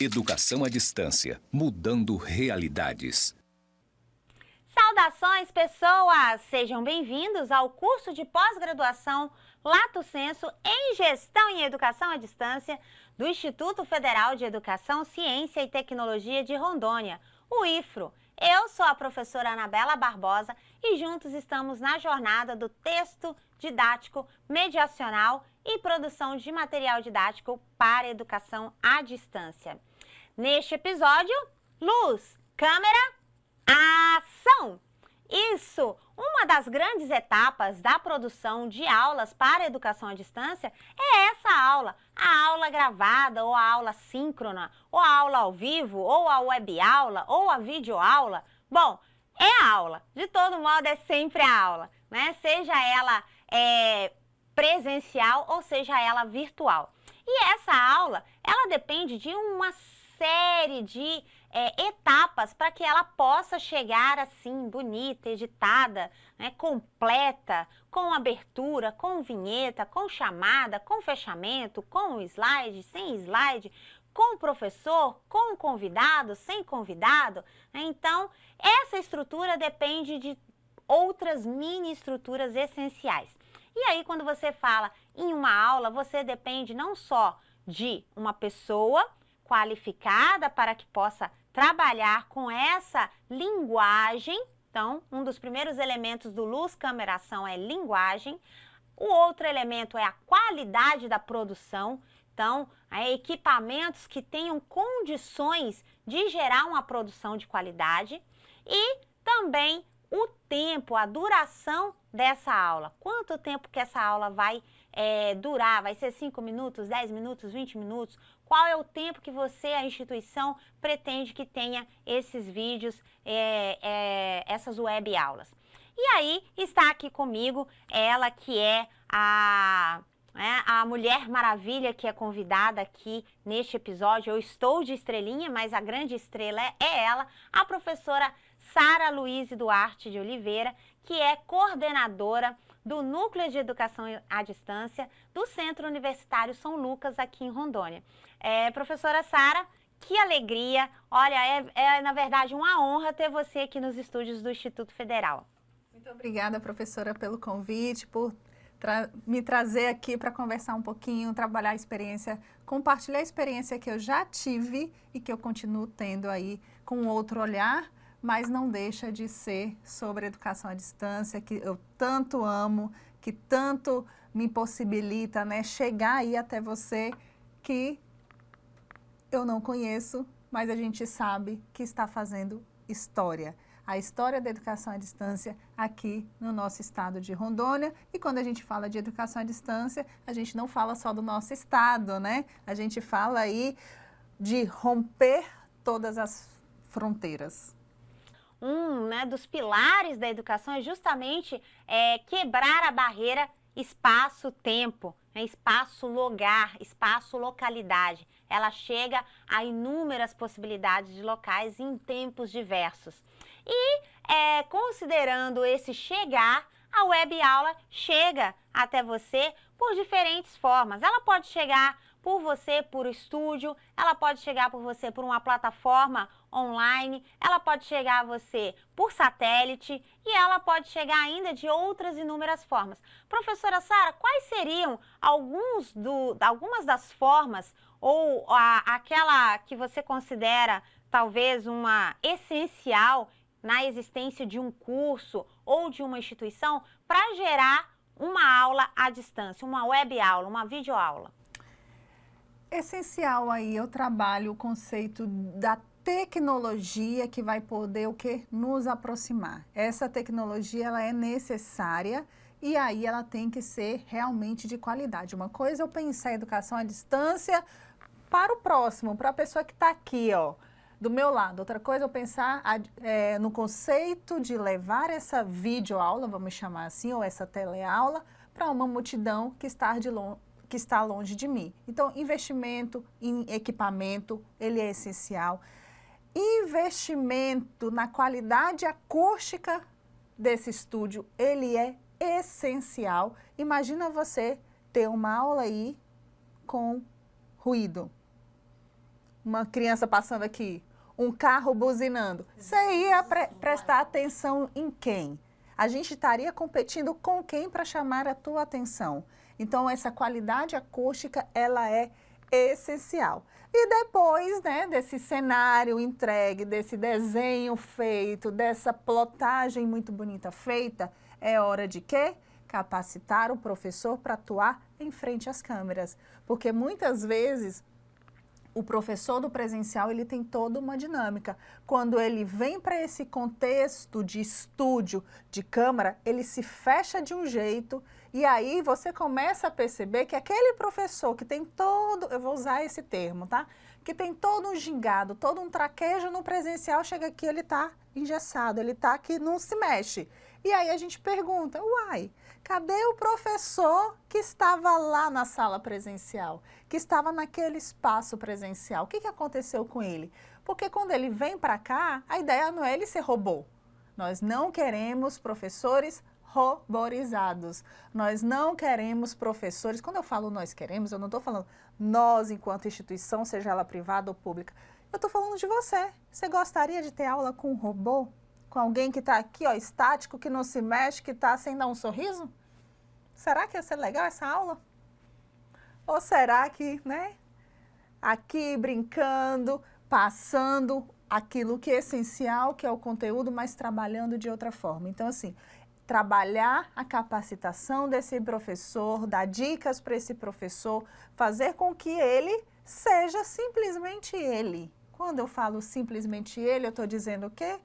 Educação à distância, mudando realidades. Saudações, pessoas! Sejam bem-vindos ao curso de pós-graduação Lato Sensu em Gestão em Educação à Distância do Instituto Federal de Educação, Ciência e Tecnologia de Rondônia, o IFRO. Eu sou a professora Anabela Barbosa e juntos estamos na jornada do texto didático, mediacional e produção de material didático para educação à distância. Neste episódio, luz, câmera, ação! Isso! Uma das grandes etapas da produção de aulas para educação à distância é essa aula, a aula gravada, ou a aula síncrona, ou a aula ao vivo, ou a web aula, ou a videoaula. Bom, é a aula, de todo modo é sempre a aula, né? Seja ela presencial ou seja ela virtual. E essa aula, ela depende de uma série de etapas para que ela possa chegar assim, bonita, editada, né, completa, com abertura, com vinheta, com chamada, com fechamento, com slide, sem slide, com professor, com convidado, sem convidado. Né? Então, essa estrutura depende de outras mini estruturas essenciais. E aí, quando você fala em uma aula, você depende não só de uma pessoa qualificada para que possa trabalhar com essa linguagem. Então, um dos primeiros elementos do luz, câmera, ação é linguagem. O outro elemento é a qualidade da produção. Então, equipamentos que tenham condições de gerar uma produção de qualidade. E também o tempo, a duração dessa aula. Quanto tempo que essa aula vai durar? Vai ser 5 minutos, 10 minutos, 20 minutos? Qual é o tempo que você, a instituição, pretende que tenha esses vídeos, essas web aulas? E aí está aqui comigo ela que é a Mulher Maravilha, que é convidada aqui neste episódio. Eu estou de estrelinha, mas a grande estrela é ela, a professora Sara Luíse Duarte de Oliveira, que é coordenadora do Núcleo de Educação à Distância do Centro Universitário São Lucas, aqui em Rondônia. Professora Sara, que alegria! Olha, na verdade uma honra ter você aqui nos estúdios do Instituto Federal. Muito obrigada, professora, pelo convite, por me trazer aqui para conversar um pouquinho, trabalhar a experiência, compartilhar a experiência que eu já tive e que eu continuo tendo aí com outro olhar, mas não deixa de ser sobre educação à distância, que eu tanto amo, que tanto me possibilita, né, chegar aí até você, que eu não conheço, mas a gente sabe que está fazendo história. A história da educação à distância aqui no nosso estado de Rondônia. E quando a gente fala de educação à distância, a gente não fala só do nosso estado, né? A gente fala aí de romper todas as fronteiras. Dos pilares da educação é justamente quebrar a barreira espaço-tempo, né? Espaço-lugar, espaço-localidade. Ela chega a inúmeras possibilidades de locais em tempos diversos. E, considerando esse chegar, a web aula chega até você por diferentes formas. Ela pode chegar por você por estúdio, ela pode chegar por você por uma plataforma online, ela pode chegar a você por satélite e ela pode chegar ainda de outras inúmeras formas. Professora Sara, quais seriam algumas das formas ou aquela que você considera talvez uma essencial na existência de um curso ou de uma instituição para gerar uma aula à distância, uma web aula, uma videoaula? Essencial aí, eu trabalho o conceito da tecnologia que vai poder o quê? Nos aproximar. Essa tecnologia, ela é necessária e aí ela tem que ser realmente de qualidade. Uma coisa é eu pensar a educação à distância para o próximo, para a pessoa que está aqui, ó, do meu lado. Outra coisa é eu pensar no conceito de levar essa videoaula, vamos chamar assim, ou essa teleaula, para uma multidão que está longe de mim. Então, investimento em equipamento, ele é essencial. Investimento na qualidade acústica desse estúdio, ele é essencial. Imagina você ter uma aula aí com ruído. uma criança passando aqui, um carro buzinando, você ia prestar atenção em quem? A gente estaria competindo com quem para chamar a tua atenção? Então, essa qualidade acústica, ela é essencial. E depois, né, desse cenário entregue, desse desenho feito, dessa plotagem muito bonita feita, é hora de quê? Capacitar o professor para atuar em frente às câmeras. Porque muitas vezes o professor do presencial, ele tem toda uma dinâmica. Quando ele vem para esse contexto de estúdio, de câmara, ele se fecha de um jeito e aí você começa a perceber que aquele professor que tem todo, eu vou usar esse termo, tá? Que tem todo um gingado, todo um traquejo no presencial, chega aqui, ele tá engessado, ele tá aqui, não se mexe. E aí a gente pergunta, uai, cadê o professor que estava lá na sala presencial, que estava naquele espaço presencial? O que aconteceu com ele? Porque quando ele vem para cá, a ideia não é ele ser robô. Nós não queremos professores roborizados. Nós não queremos professores, quando eu falo nós queremos, eu não estou falando nós enquanto instituição, seja ela privada ou pública. Eu estou falando de você. Você gostaria de ter aula com um robô? Com alguém que está aqui, ó, estático, que não se mexe, que está sem dar um sorriso? Será que ia ser legal essa aula? Ou será que, né, aqui brincando, passando aquilo que é essencial, que é o conteúdo, mas trabalhando de outra forma? Então, assim, trabalhar a capacitação desse professor, dar dicas para esse professor, fazer com que ele seja simplesmente ele. Quando eu falo simplesmente ele, eu estou dizendo o quê?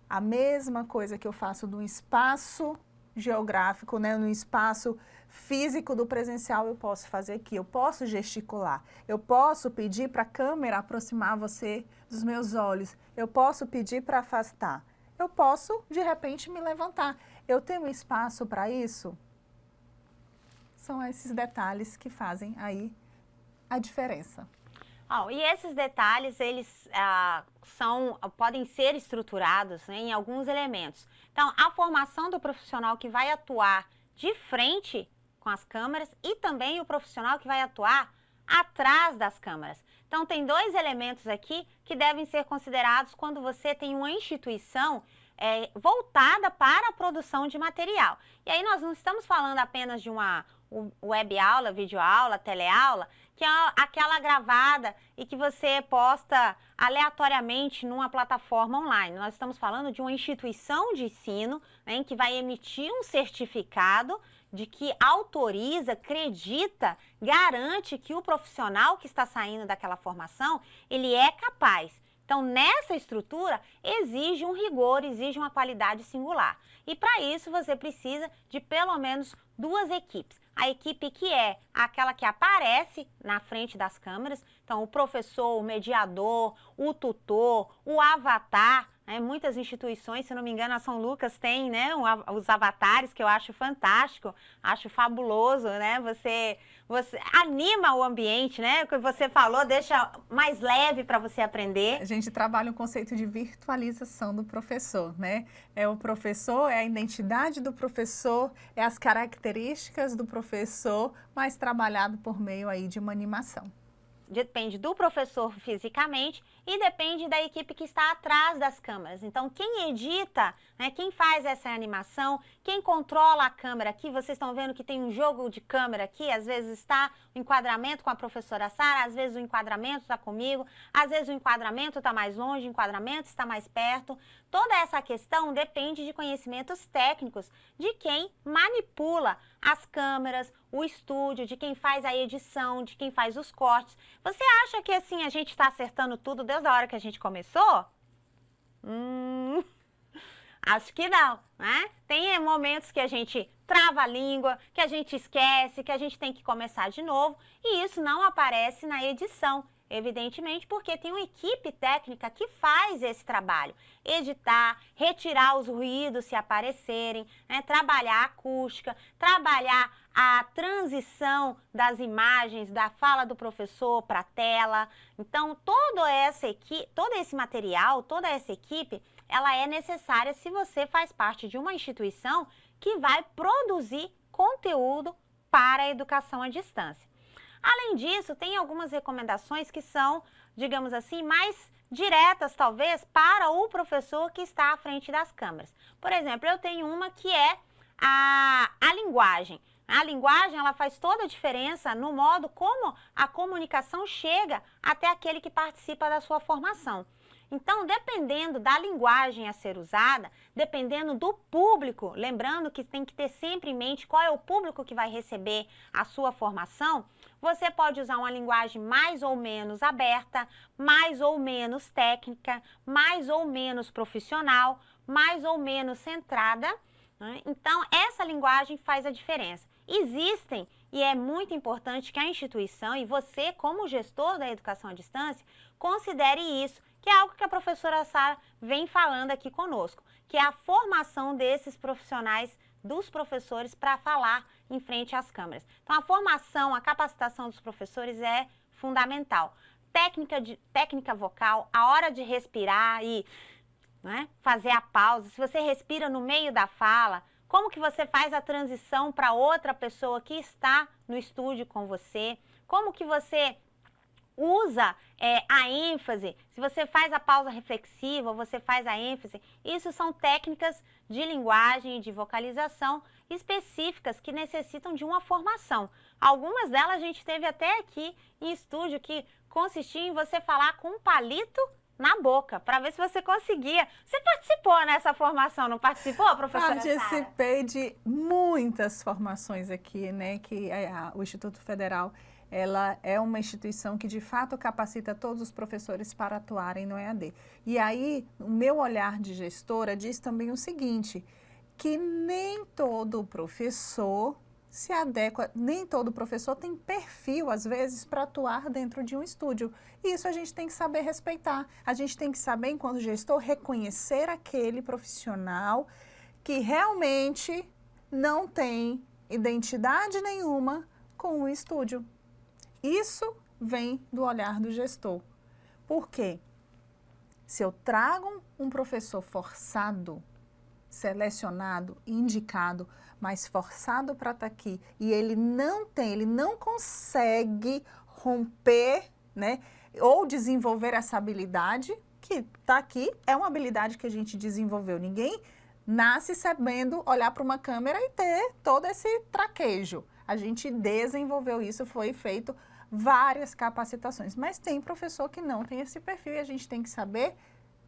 A mesma coisa que eu faço no espaço geográfico, né, no espaço físico do presencial, eu posso fazer aqui. Eu posso gesticular, eu posso pedir para a câmera aproximar você dos meus olhos, eu posso pedir para afastar, eu posso, de repente, me levantar. Eu tenho espaço para isso? São esses detalhes que fazem aí a diferença. E esses detalhes, eles podem ser estruturados, né, em alguns elementos. Então, a formação do profissional que vai atuar de frente com as câmeras e também o profissional que vai atuar atrás das câmeras. Então, tem dois elementos aqui que devem ser considerados quando você tem uma instituição voltada para a produção de material. E aí nós não estamos falando apenas de uma web aula, videoaula, teleaula, que é aquela gravada e que você posta aleatoriamente numa plataforma online. Nós estamos falando de uma instituição de ensino, né, em que vai emitir um certificado de que autoriza, acredita, garante que o profissional que está saindo daquela formação, ele é capaz. Então, nessa estrutura, exige um rigor, exige uma qualidade singular. E para isso, você precisa de pelo menos duas equipes. A equipe que é aquela que aparece na frente das câmeras, então o professor, o mediador, o tutor, o avatar, né? Muitas instituições, se não me engano, a São Lucas tem, né, os avatares, que eu acho fantástico, acho fabuloso, né? Você anima o ambiente, né? O que você falou, deixa mais leve para você aprender. A gente trabalha o conceito de virtualização do professor, né? É o professor, é a identidade do professor, é as características do professor, mas trabalhado por meio aí de uma animação. Depende do professor fisicamente e depende da equipe que está atrás das câmeras. Então, quem edita, né, quem faz essa animação, quem controla a câmera aqui, vocês estão vendo que tem um jogo de câmera aqui, às vezes está o enquadramento com a professora Sara, às vezes o enquadramento está comigo, às vezes o enquadramento está mais longe, o enquadramento está mais perto. Toda essa questão depende de conhecimentos técnicos de quem manipula as câmeras, o estúdio, de quem faz a edição, de quem faz os cortes. Você acha que assim a gente está acertando tudo desde a hora que a gente começou? Acho que não, né? Tem momentos que a gente trava a língua, que a gente esquece, que a gente tem que começar de novo, e isso não aparece na edição, evidentemente, porque tem uma equipe técnica que faz esse trabalho. Editar, retirar os ruídos se aparecerem, né? Trabalhar a acústica, trabalhar a transição das imagens, da fala do professor para a tela. Então, todo esse material, toda essa equipe, ela é necessária se você faz parte de uma instituição que vai produzir conteúdo para a educação à distância. Além disso, tem algumas recomendações que são, digamos assim, mais diretas, talvez, para o professor que está à frente das câmeras. Por exemplo, eu tenho uma que é a linguagem. A linguagem, ela faz toda a diferença no modo como a comunicação chega até aquele que participa da sua formação. Então, dependendo da linguagem a ser usada, dependendo do público, lembrando que tem que ter sempre em mente qual é o público que vai receber a sua formação, você pode usar uma linguagem mais ou menos aberta, mais ou menos técnica, mais ou menos profissional, mais ou menos centrada, né? Então, essa linguagem faz a diferença. Existem, e é muito importante que a instituição e você, como gestor da educação à distância, considere isso, que é algo que a professora Sara vem falando aqui conosco, que é a formação desses profissionais, dos professores, para falar em frente às câmeras. Então, a formação, a capacitação dos professores é fundamental. Técnica vocal, a hora de respirar e, né, fazer a pausa. Se você respira no meio da fala, como que você faz a transição para outra pessoa que está no estúdio com você? Como que você usa a ênfase? Se você faz a pausa reflexiva, você faz a ênfase. Isso são técnicas de linguagem e de vocalização específicas que necessitam de uma formação. Algumas delas a gente teve até aqui em estúdio, que consistia em você falar com um palito na boca, para ver se você conseguia. Você participou nessa formação, não participou, professora Sara? Participei de muitas formações aqui, né, que o Instituto Federal, ela é uma instituição que de fato capacita todos os professores para atuarem no EAD. E aí, o meu olhar de gestora diz também o seguinte, que nem todo professor se adequa, nem todo professor tem perfil, às vezes, para atuar dentro de um estúdio. E isso a gente tem que saber respeitar. A gente tem que saber, enquanto gestor, reconhecer aquele profissional que realmente não tem identidade nenhuma com o estúdio. Isso vem do olhar do gestor. Por quê? Se eu trago um professor forçado, selecionado, indicado, mas forçado para estar aqui, e ele não consegue romper, né, ou desenvolver essa habilidade, que está aqui, é uma habilidade que a gente desenvolveu. Ninguém nasce sabendo olhar para uma câmera e ter todo esse traquejo. A gente desenvolveu isso, foi feito várias capacitações, mas tem professor que não tem esse perfil e a gente tem que saber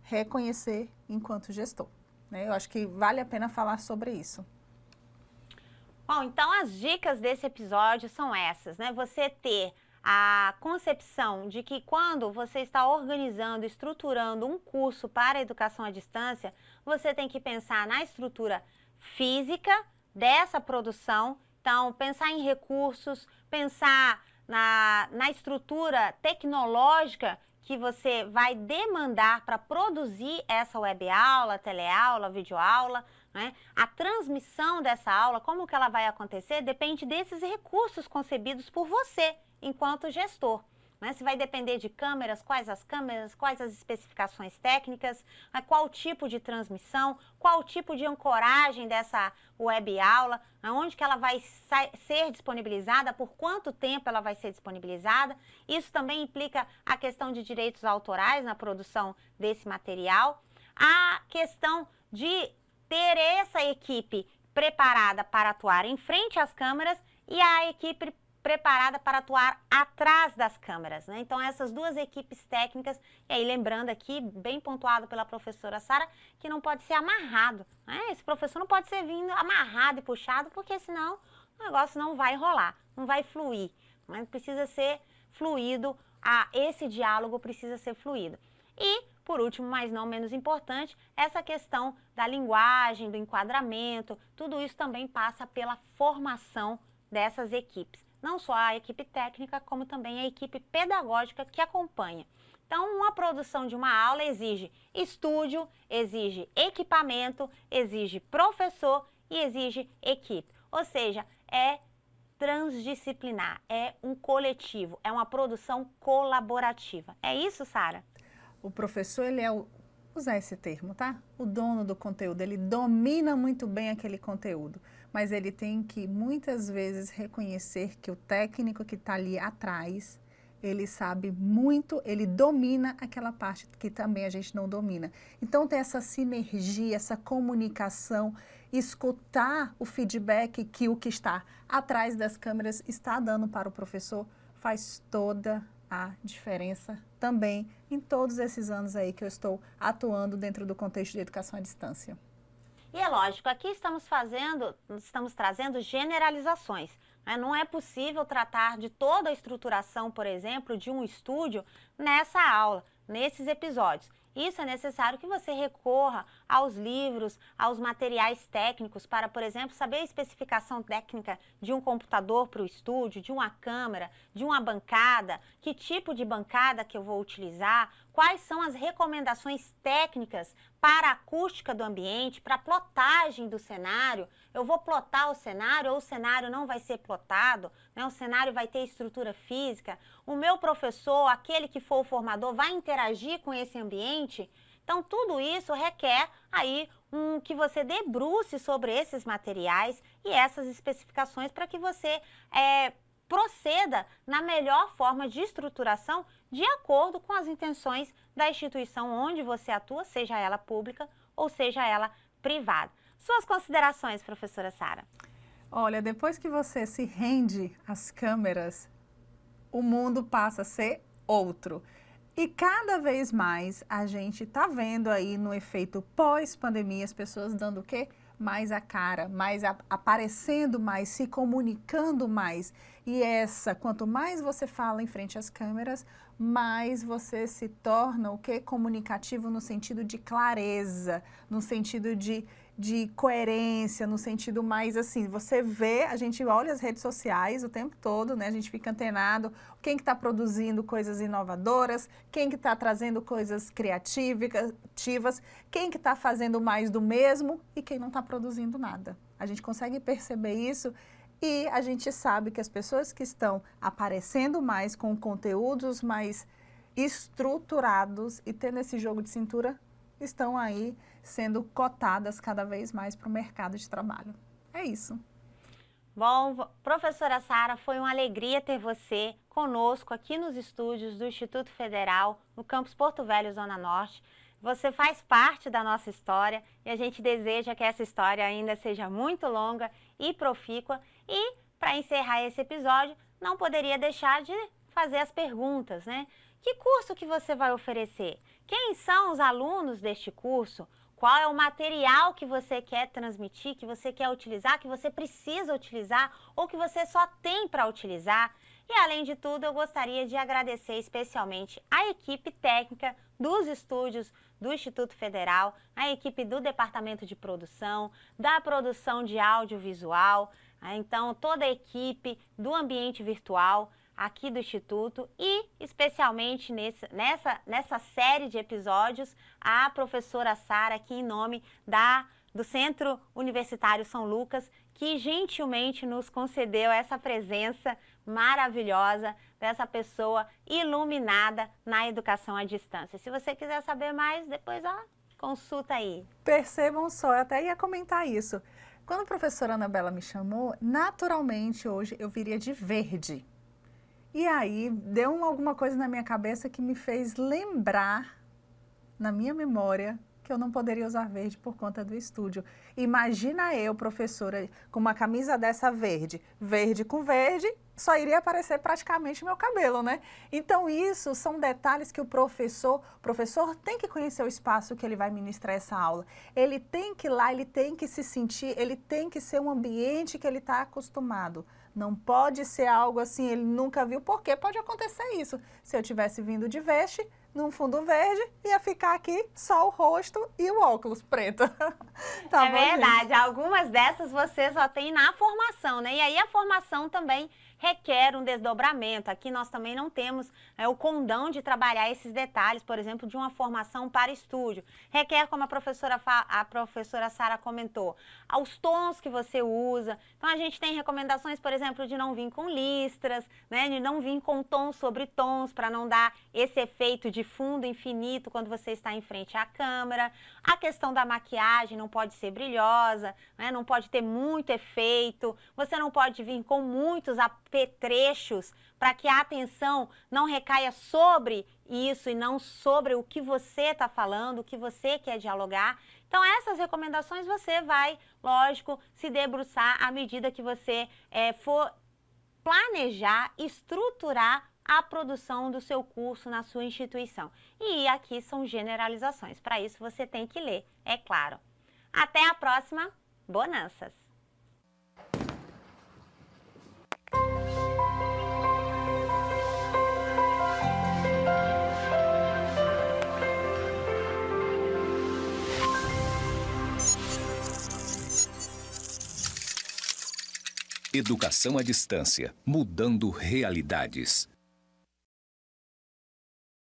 reconhecer enquanto gestor, né? Eu acho que vale a pena falar sobre isso. Bom, então as dicas desse episódio são essas, né? Você ter a concepção de que quando você está organizando, estruturando um curso para a educação à distância, você tem que pensar na estrutura física dessa produção. Então, pensar em recursos, pensar na estrutura tecnológica que você vai demandar para produzir essa web aula, teleaula, videoaula, né? A transmissão dessa aula, como que ela vai acontecer, depende desses recursos concebidos por você, enquanto gestor. Né? Se vai depender de câmeras, quais as especificações técnicas, qual tipo de transmissão, qual tipo de ancoragem dessa web aula, onde que ela vai ser disponibilizada, por quanto tempo ela vai ser disponibilizada. Isso também implica a questão de direitos autorais na produção desse material. A questão de ter essa equipe preparada para atuar em frente às câmeras e a equipe preparada para atuar atrás das câmeras, né? Então, essas duas equipes técnicas, e aí lembrando aqui, bem pontuado pela professora Sara, que não pode ser amarrado, né? Esse professor não pode ser vindo amarrado e puxado, porque senão o negócio não vai rolar, não vai fluir, né? Precisa ser fluido, esse diálogo precisa ser fluido. E, por último, mas não menos importante, essa questão da linguagem, do enquadramento, tudo isso também passa pela formação dessas equipes. Não só a equipe técnica, como também a equipe pedagógica que acompanha. Então, uma produção de uma aula exige estúdio, exige equipamento, exige professor e exige equipe. Ou seja, é transdisciplinar, é um coletivo, é uma produção colaborativa. É isso, Sara? O professor, ele é usar esse termo, tá? O dono do conteúdo, ele domina muito bem aquele conteúdo. mas ele tem que, muitas vezes, reconhecer que o técnico que está ali atrás, ele sabe muito, ele domina aquela parte que também a gente não domina. Então, tem essa sinergia, essa comunicação, escutar o feedback que o que está atrás das câmeras está dando para o professor, faz toda a diferença também em todos esses anos aí que eu estou atuando dentro do contexto de educação à distância. E é lógico, aqui estamos trazendo generalizações. Né? Não é possível tratar de toda a estruturação, por exemplo, de um estúdio nessa aula, nesses episódios. Isso é necessário que você recorra aos livros, aos materiais técnicos para, por exemplo, saber a especificação técnica de um computador para o estúdio, de uma câmera, de uma bancada, que tipo de bancada que eu vou utilizar, quais são as recomendações técnicas para a acústica do ambiente, para a plotagem do cenário. Eu vou plotar o cenário ou o cenário não vai ser plotado, né? O cenário vai ter estrutura física. O meu professor, aquele que for o formador, vai interagir com esse ambiente. Então, tudo isso requer aí que você debruce sobre esses materiais e essas especificações para que você proceda na melhor forma de estruturação de acordo com as intenções da instituição onde você atua, seja ela pública ou seja ela privada. Suas considerações, professora Sara? Olha, depois que você se rende às câmeras, o mundo passa a ser outro. E cada vez mais a gente está vendo aí no efeito pós-pandemia as pessoas dando o quê? Mais a cara, mais aparecendo mais, se comunicando mais. E quanto mais você fala em frente às câmeras, mais você se torna o quê? Comunicativo no sentido de clareza, no sentido de coerência, no sentido mais assim, você vê, a gente olha as redes sociais o tempo todo, né? A gente fica antenado, quem que está produzindo coisas inovadoras, quem que está trazendo coisas criativas, quem que está fazendo mais do mesmo e quem não está produzindo nada. A gente consegue perceber isso e a gente sabe que as pessoas que estão aparecendo mais com conteúdos mais estruturados e tendo esse jogo de cintura, estão aí sendo cotadas cada vez mais para o mercado de trabalho. É isso. Bom, professora Sara, foi uma alegria ter você conosco aqui nos estúdios do Instituto Federal, no campus Porto Velho, Zona Norte. Você faz parte da nossa história e a gente deseja que essa história ainda seja muito longa e profícua. E, para encerrar esse episódio, não poderia deixar de fazer as perguntas, né? Que curso que você vai oferecer? Quem são os alunos deste curso? Qual é o material que você quer transmitir, que você quer utilizar, que você precisa utilizar ou que você só tem para utilizar? E, além de tudo, eu gostaria de agradecer especialmente a equipe técnica dos estúdios do Instituto Federal, a equipe do Departamento de Produção, da produção de audiovisual, então toda a equipe do ambiente virtual aqui do Instituto e, especialmente nessa série de episódios, a professora Sara, aqui em nome do Centro Universitário São Lucas, que gentilmente nos concedeu essa presença maravilhosa dessa pessoa iluminada na educação à distância. Se você quiser saber mais, depois consulta aí. Percebam só, eu até ia comentar isso. Quando a professora Anabela me chamou, naturalmente hoje eu viria de verde. E aí, deu alguma coisa na minha cabeça que me fez lembrar, na minha memória, que eu não poderia usar verde por conta do estúdio. Imagina eu, professora, com uma camisa dessa verde, verde com verde, só iria aparecer praticamente meu cabelo, né? Então, isso são detalhes que o professor tem que conhecer o espaço que ele vai ministrar essa aula. Ele tem que ir lá, ele tem que se sentir, ele tem que ser um ambiente que ele está acostumado. Não pode ser algo assim, ele nunca viu, porque pode acontecer isso. Se eu tivesse vindo de veste, num fundo verde, ia ficar aqui só o rosto e o óculos preto. Tá bom, verdade, gente? Algumas dessas você só tem na formação, né? E aí a formação também requer um desdobramento. Aqui nós também não temos o condão de trabalhar esses detalhes, por exemplo, de uma formação para estúdio. Requer, como a professora Sara comentou, aos tons que você usa. Então a gente tem recomendações, por exemplo, de não vir com listras, né, de não vir com tons sobre tons, para não dar esse efeito de fundo infinito quando você está em frente à câmera. A questão da maquiagem não pode ser brilhosa, né, não pode ter muito efeito, você não pode vir com muitos apetrechos para que a atenção não recaia sobre isso e não sobre o que você está falando, o que você quer dialogar. Então, essas recomendações você vai, lógico, se debruçar à medida que você for planejar, estruturar a produção do seu curso na sua instituição. E aqui são generalizações. Para isso, você tem que ler, é claro. Até a próxima. Bonanças! Educação à distância, mudando realidades.